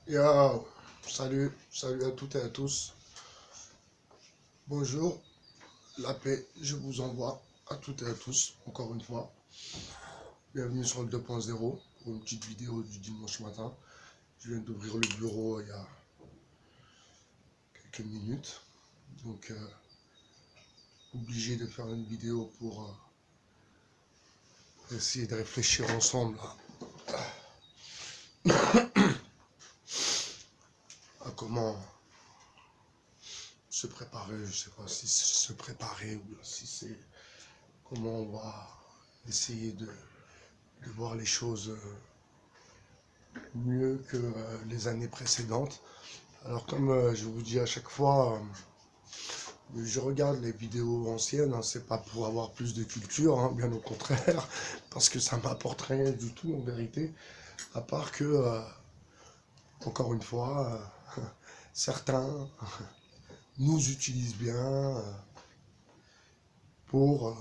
Yo, salut à toutes et à tous. Bonjour, la paix, je vous envoie à toutes et à tous, encore une fois. Bienvenue sur le 2.0 pour une petite vidéo du dimanche matin. Je viens d'ouvrir le bureau il y a quelques minutes. Donc, obligé de faire une vidéo pour essayer de réfléchir ensemble à comment se préparer. Je sais pas si c'est se préparer ou si c'est comment on va essayer de voir les choses mieux que les années précédentes. Alors comme je vous dis à chaque fois, je regarde les vidéos anciennes, hein, c'est pas pour avoir plus de culture, hein, bien au contraire, parce que ça m'apporte rien du tout en vérité, à part que, encore une fois, certains nous utilisent bien pour, euh,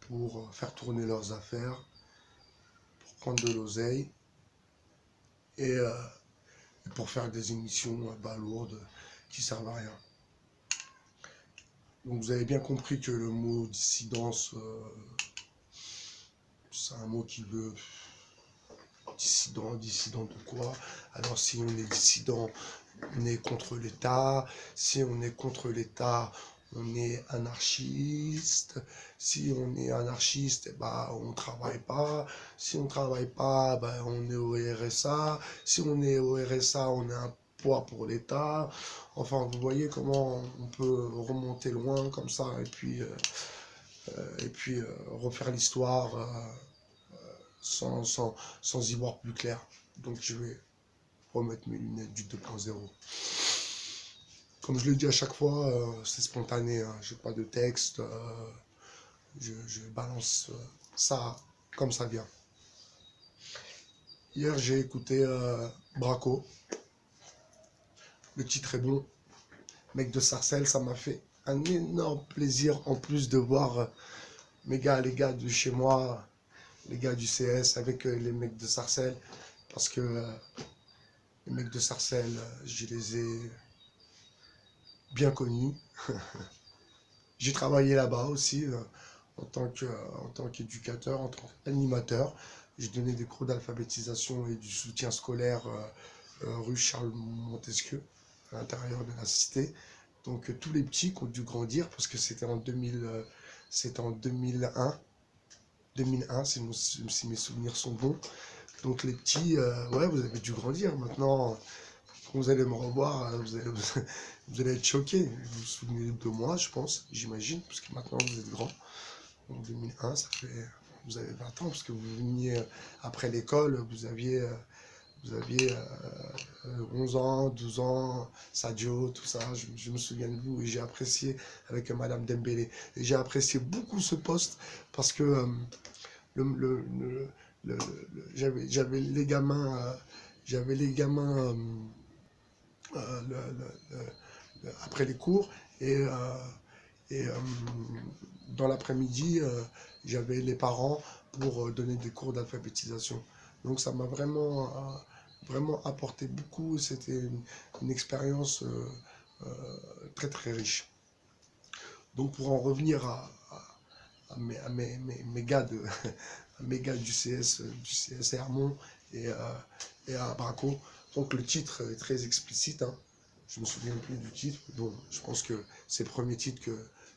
pour faire tourner leurs affaires, pour prendre de l'oseille et pour faire des émissions balourdes qui servent à rien. Donc vous avez bien compris que le mot dissidence, c'est un mot qui veut dissident de quoi? Alors si on est dissident, on est contre l'État. Si on est contre l'État, on est anarchiste. Si on est anarchiste, bah, on ne travaille pas. Si on ne travaille pas, bah, on est au RSA. Si on est au RSA, on est un poids pour l'État. Enfin, vous voyez comment on peut remonter loin comme ça et puis refaire l'histoire sans y voir plus clair. Donc je vais remettre mes lunettes du 2.0. Comme je le dis à chaque fois, c'est spontané, hein. J'ai pas de texte, je balance ça comme ça vient. Hier j'ai écouté Braco, le titre est bon, mec de Sarcelles, ça m'a fait un énorme plaisir en plus de voir les gars de chez moi, les gars du CS avec les mecs de Sarcelles, parce que les mecs de Sarcelles, je les ai bien connus. J'ai travaillé là-bas aussi en tant qu'éducateur, en tant qu'animateur. J'ai donné des cours d'alphabétisation et du soutien scolaire rue Charles Montesquieu, à l'intérieur de la cité. Donc tous les petits qui ont dû grandir, parce que c'était en 2001, 2001 si mes souvenirs sont bons. Donc les petits, ouais, vous avez dû grandir. Maintenant, quand vous allez me revoir, vous allez être choqués. Vous vous souvenez de moi, je pense, j'imagine, parce que maintenant vous êtes grand. En 2001, vous avez 20 ans, parce que vous veniez après l'école, vous aviez 11 ans, 12 ans, Sadio, tout ça, je me souviens de vous, et j'ai apprécié avec Madame Dembélé. Et j'ai apprécié beaucoup ce poste, parce que le, le, le, j'avais les gamins, euh, le- après les cours, et dans l'après-midi, j'avais les parents pour donner des cours d'alphabétisation. Donc ça m'a vraiment apporté beaucoup. C'était une expérience très très riche. Donc pour en revenir mes gars mes gars du CS Hermont et, et à Braco, donc le titre est très explicite, hein. Je me souviens plus du titre. Bon, je pense que c'est le premier titre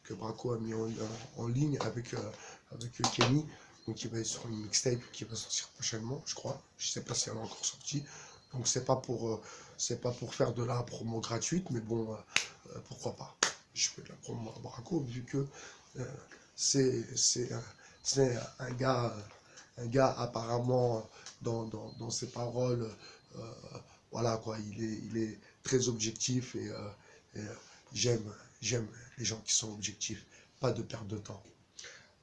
que Braco a mis en ligne avec Kenny. Donc il va être sur une mixtape qui va sortir prochainement, je crois. Je sais pas si elle est encore sortie. Donc c'est pas pour faire de la promo gratuite, mais bon, pourquoi pas. Je fais de la promo à Braco vu que euh, c'est un gars apparemment dans ses paroles, euh, voilà quoi, il est très objectif et j'aime les gens qui sont objectifs, pas de perte de temps.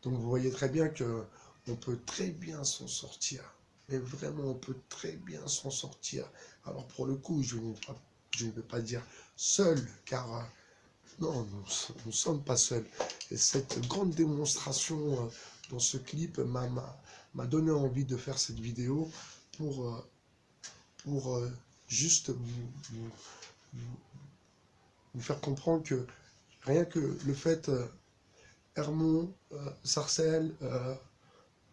Donc vous voyez très bien que on peut très bien s'en sortir, mais vraiment on peut très bien s'en sortir. Alors pour le coup, je ne vais pas dire seul, car non, nous ne sommes pas seuls. Et cette grande démonstration dans ce clip m'a donné envie de faire cette vidéo pour, pour juste vous faire comprendre que rien que le fait, Hermon, Sarcelles,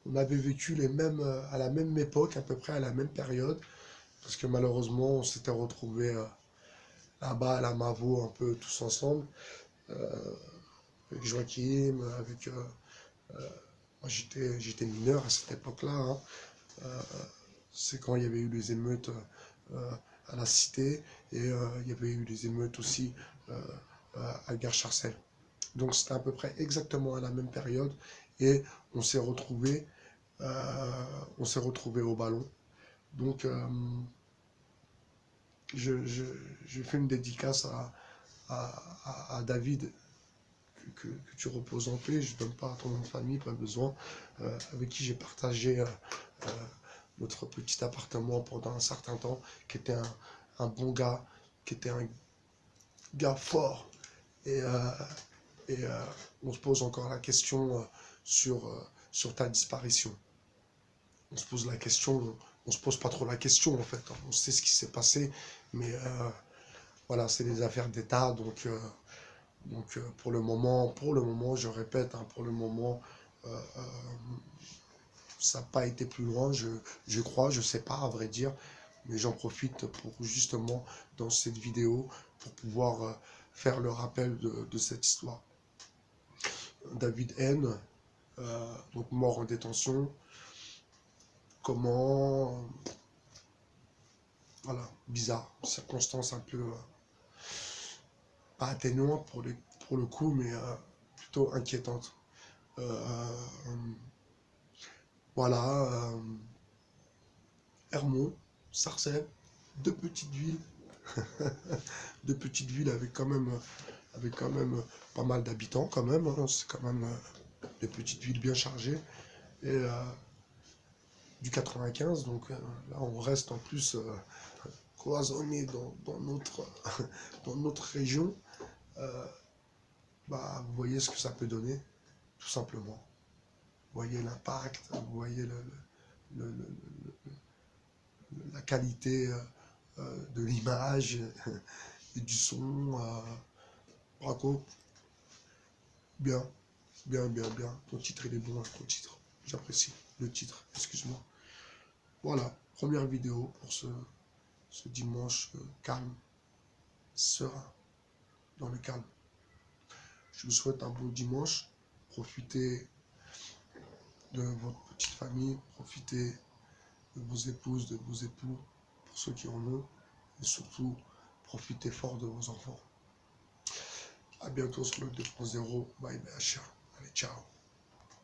on avait vécu les mêmes, à la même époque, à peu près à la même période, parce que malheureusement, on s'était retrouvés là-bas à la Mavo, un peu tous ensemble, avec Joachim, avec... moi, j'étais mineur à cette époque-là, hein. C'est quand il y avait eu les émeutes à la Cité, et il y avait eu les émeutes aussi à Gare Charcel. Donc c'était à peu près exactement à la même période, et on s'est retrouvés au ballon. Donc je fais une dédicace à David, que tu reposes en paix. Je ne donne pas ton nom de famille, pas besoin, avec qui j'ai partagé notre petit appartement pendant un certain temps, qui était un bon gars, qui était un gars fort. Et, on se pose encore la question sur ta disparition. On se pose la question, on se pose pas trop la question en fait. On sait ce qui s'est passé, mais voilà, c'est des affaires d'État, donc pour le moment, je répète, hein, pour le moment, ça n'a pas été plus loin, je crois, je sais pas à vrai dire, mais j'en profite pour justement, dans cette vidéo, pour pouvoir faire le rappel de cette histoire. David N, donc mort en détention, comment, voilà, bizarre, circonstance un peu, pas atténuante pour le coup, mais plutôt inquiétante. Voilà, Hermon, Sarcelles, deux petites villes, deux petites villes avec quand même pas mal d'habitants quand même, hein. C'est quand même des petites villes bien chargées. Et du 95, donc là on reste en plus cloisonné dans notre région. Bah, vous voyez ce que ça peut donner, tout simplement. Vous voyez l'impact, vous voyez la qualité de l'image et du son. Bravo, bien, bien, bien, bien. Ton titre, il est bon, hein, ton titre. J'apprécie le titre, excuse-moi. Voilà, première vidéo pour ce dimanche calme, serein, dans le calme. Je vous souhaite un bon dimanche. Profitez de votre petite famille, profitez de vos épouses, de vos époux, pour ceux qui en ont, et surtout, profitez fort de vos enfants. À bientôt sur le 2.0. Bye bye, allez, ciao.